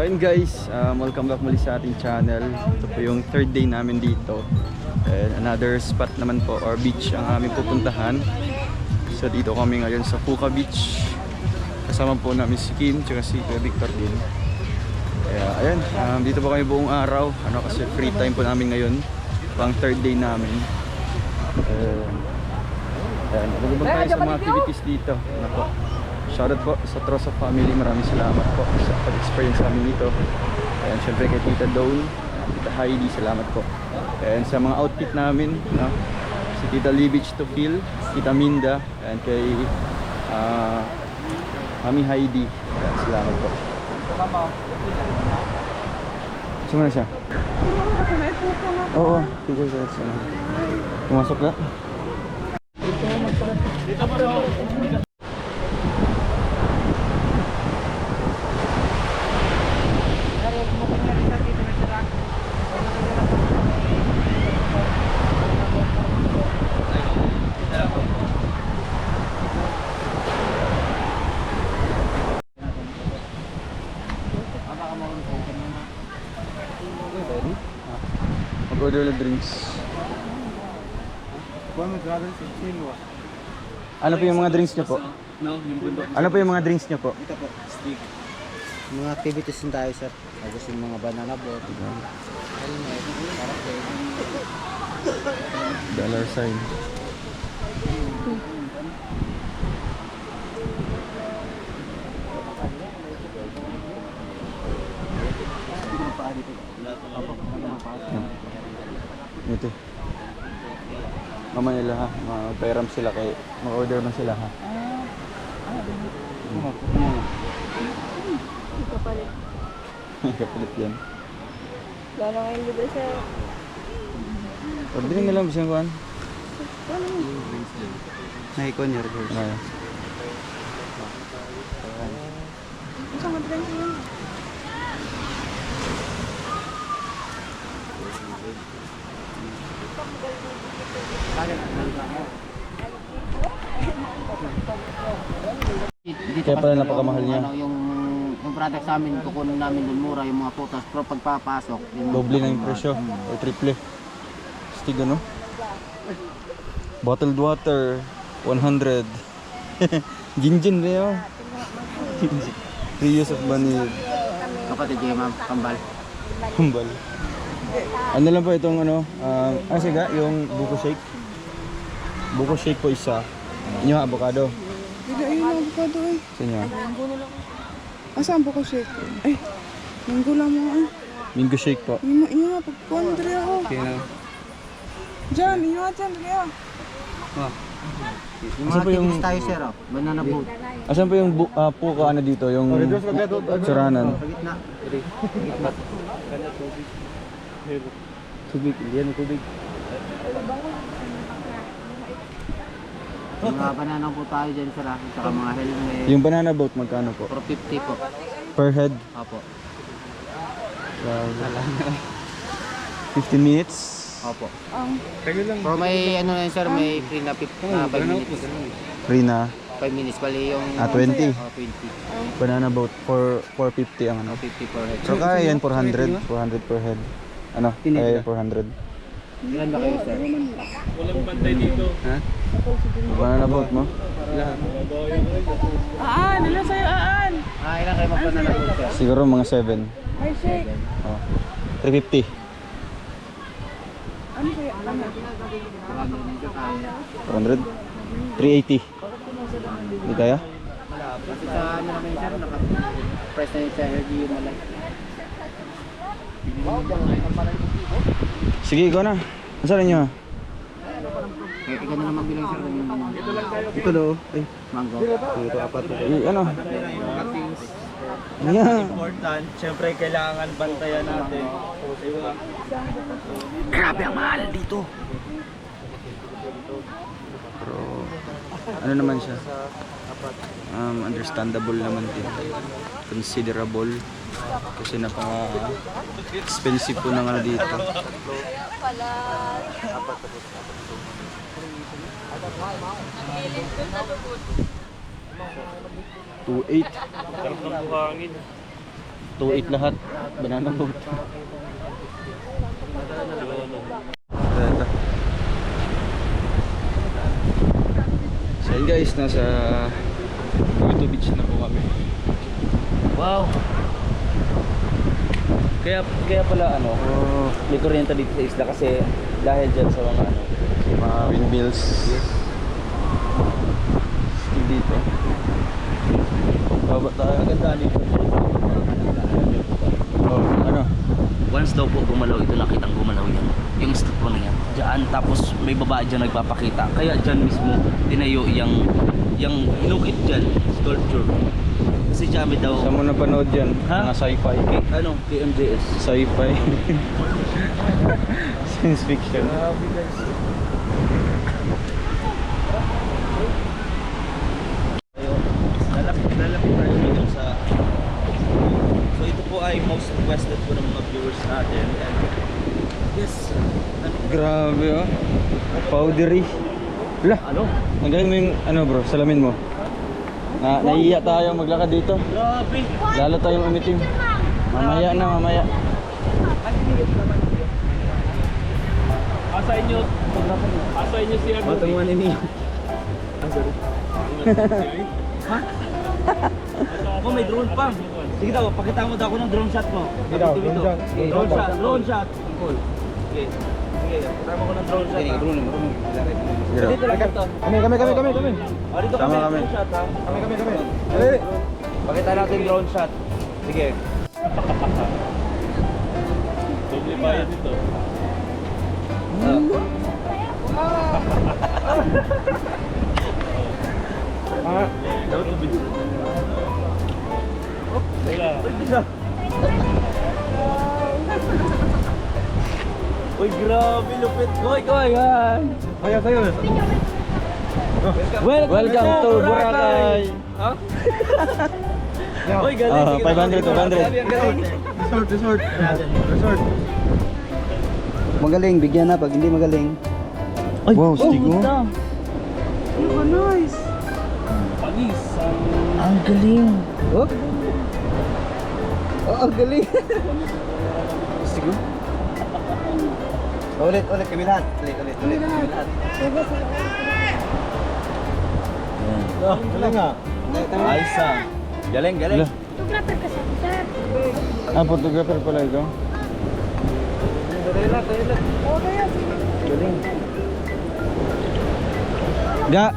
Ayun guys, welcome back muli sa ating channel. Ito po yung third day namin dito. And another spot naman po or beach ang aming pupuntahan. So dito kami ngayon sa Puka Beach. Kasama po namin si Kim at si Victor din. Kaya ayun, dito po kami buong araw. Kasi free time po namin ngayon. Pang third day namin. Ayan, nagubang tayo sa mga activities dito. Shoutout po sa Trosa family, maraming salamat po sa pag-experience namin dito. And syempre kay Tita Dawn, Tita Heidi, salamat po. And sa mga outfit namin, si Tita Libich to Feel, Tita Minda, and kay Mami Heidi, salamat po. Saan na siya? Oo, sige siya. Pumasok na? Dito pa rin. Mag-order ng drinks. Ano po yung mga drinks niyo po? Ano po yung mga drinks niyo po? Ito po, steak. Mga activities din tayo, sir. Tapos yung mga banana boat. Helmet, parapet. Dollar sign. Ito. Mamaya ha, magpairam sila kay mag-order man sila ha. Kapalit. Kapalit yan. Gano'n ngayon libre sa... Orderin na lang bisang kuhan. Naikon your girls. Ay. Isang madran siya yun. Kaya pala napakamahal niya. Yung product sa amin, kukunin namin dun mura yung mga putas. Pero pagpapasok, Doble na yung presyo. O triple. Stigo no? Bottled water, 100. Ginjin na yun. Reuse of money. kapatid yung mga kambal. Humbal. Ano lang po itong ano, siga, yung buko shake. Buko shake po isa. Inyo avocado. Hindi, ayun ang avocado eh. Sa inyo. Asan po ko shake? Ay, minggo lang mo ah. Mango shake po. Iyo nga, pagpondre ako. Okay na. Diyan, iyo nga dyan, Ria. Yung Asan mga po yung- activities tayo, sir. Banana boat. Asan po yung puka ano dito? Yung suranan? Sa gitna. Tubig, hindi yan tubig. Yung mga banana boat tayo dyan, sir. Saka mga helmet. Yung banana boat magkano po? 450 po. Per head? Opo. 15 minutes? Opo. Pero may ano na yun, sir, may free na 5 minutes. Free na? 5 minutes, bali yung... 20? 20. Banana boat for 450 ang ano. 50 per head. So kaya yan 400 per head. Ano? Kaya 400. Ilan ba kayo, sir? Banana boat mo? Aan, nila sa'yo, aan. Ilan kayo magbanana boat, sir? Siguro mga 7. Ay, shake. Oh. 350. Ano sa'yo? Ano? 400? 380. Hindi kaya? Kasi sa ano naman yun, sir, naka-press na yun sa LGU malay. Sige, ikaw na. Nasaan niyo? Kaya ikaw na lang magbilang, sir. Ito daw. Ay, Mango. ito apat. Ano? Yeah. Important, syempre kailangan bantayan natin. Grabe ang mahal dito. Pero ano naman siya? Understandable naman din. Considerable. Kasi napaka-expensive po ng ano dito. 2.8. Sarap ng buhangin. 2.8 lahat. Banana boat. Ito. So yun guys, nasa Puerto Beach na po kami. Wow! Kaya pala ano, may kuryente dito sa isla kasi dahil dyan sa mga ano. Mga windmills. Dito. Baba tayo. Maganda dito. Oh, ano? Once daw po gumalaw ito, nakitang gumalaw yan. Yung statwa na yan. Diyan, tapos may babae dyan nagpapakita. Kaya dyan mismo, tinayo yung inukit dyan, sculpture. Kasi dyan daw, Saan mo napanood yan? Ha? Mga sci-fi. ano, KMJS. Sci-fi. Science fiction. Lalapit tayo dito sa... So ito po ay most requested po ng mga viewers natin. And yes, Grabe oh. Powdery. Wala. ano? Ang galing mo yung ano bro, salamin mo. Naiiya tayo maglakad dito. Grabe! Lalo tayong umitim. Mamaya na, mamaya. Asa inyo siya ko. Matunguan ninyo. Ako may drone pa. Sige daw, pakita mo daw ako ng drone shot mo. Drone shot. Cool. Okay. Sige, pakita mo ko ng drone shot. Dito lang ito. Kami. Oh, dito Sama kami. kami. Drone shot ha. Dali. Pakita natin drone shot. Sige. Doble bayad dito. Dapat tubig. Uy, grabe, lupit. Koy, yan. Kaya sa'yo. Welcome to Boracay. Uy, galing. 500. Resort. Magaling, bigyan na pag hindi magaling. Wow, stigo. Oh, nice. Panis. Ang galing. Oh? Oh, ang galing. Stigo. Ulit kami lahat. Ulit kami lahat. Galing nga. Ayos ah. Galing. Photographer kasi, sir. Photographer pala ikaw. Okay, Ga.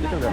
Dito ga.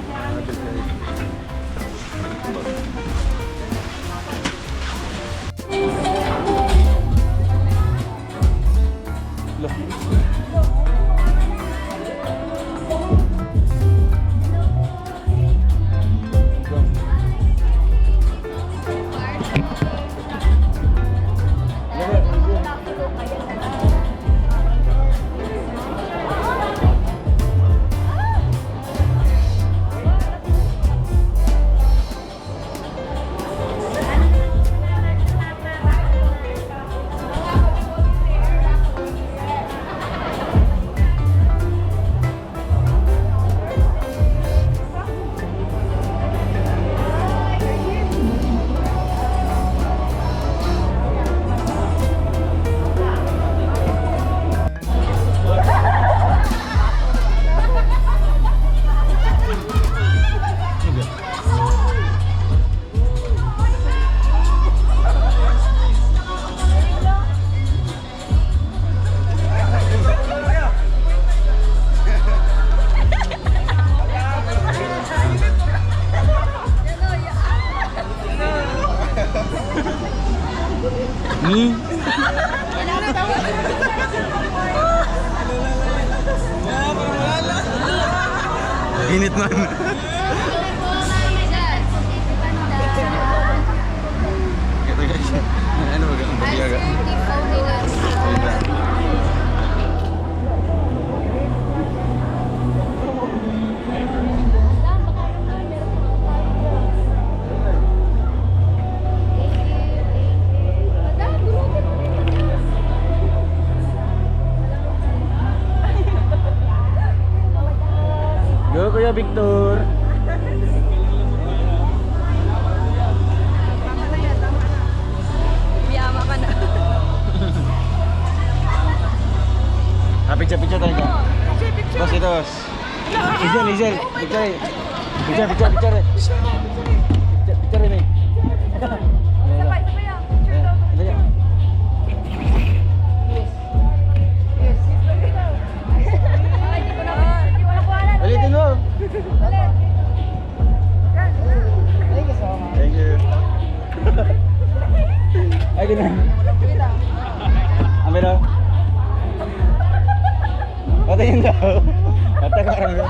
Init man. Ito guys. Ano ba ang pagyaga? Kuya Victor. Biyama ka na. Picture tayo dyan. Boss, ito boss. Lizel. Picture. Picture. Picture ini. Sabay ah. Picture daw. Ano yan? Ay, di ko nakuha. Ulitin mo. Ulit. Thank you. Ay, ganun. Amin daw. Patayin daw. Patayin ka rin.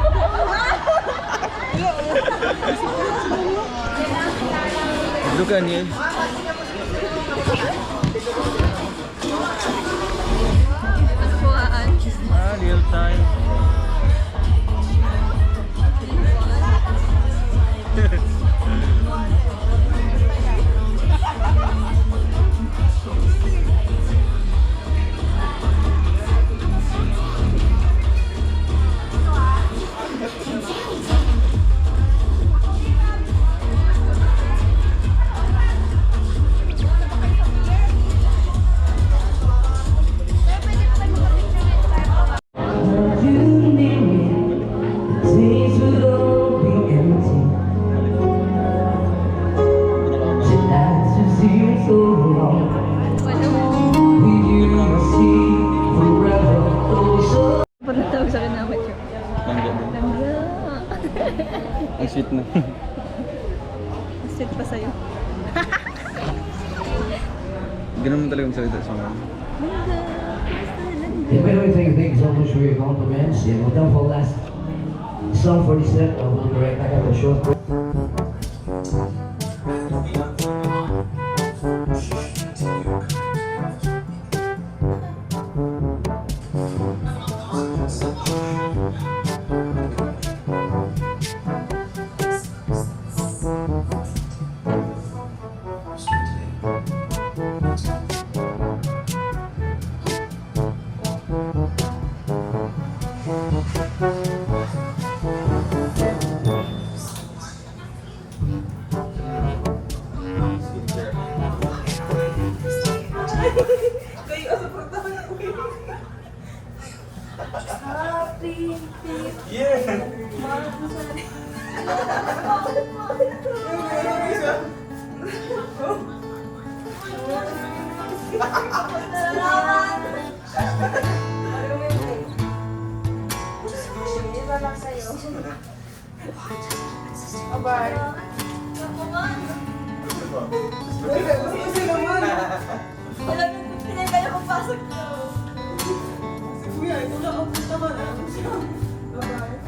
Dukan niya. Real time. Pagkatawag sa akin na amateur. Langga din. Langga. Ang sweet na. Sweet pa sa'yo. Ganun mo talagang salita sa mga. Yeah, by the way, thank you so much for your compliments. And we'll done for last song for this set. We'll be right back after a short break.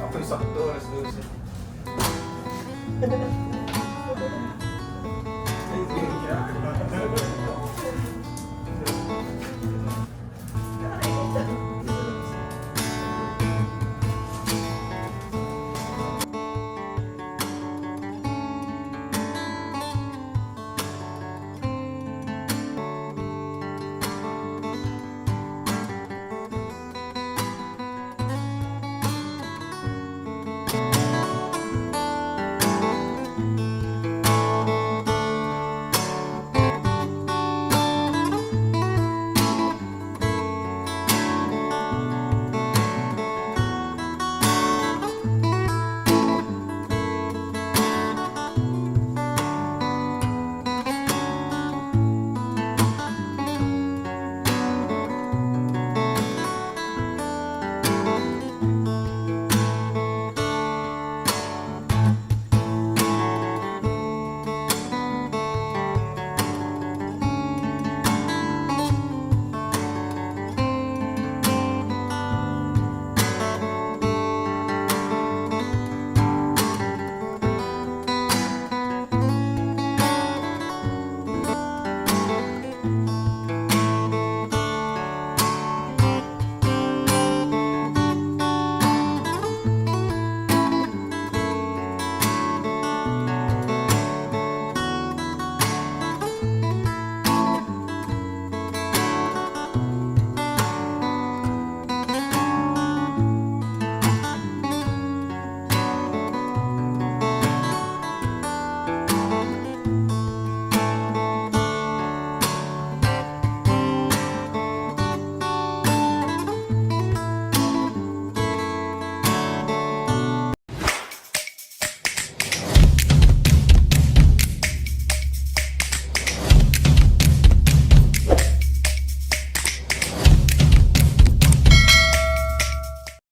Ako'y sakto, alas 12.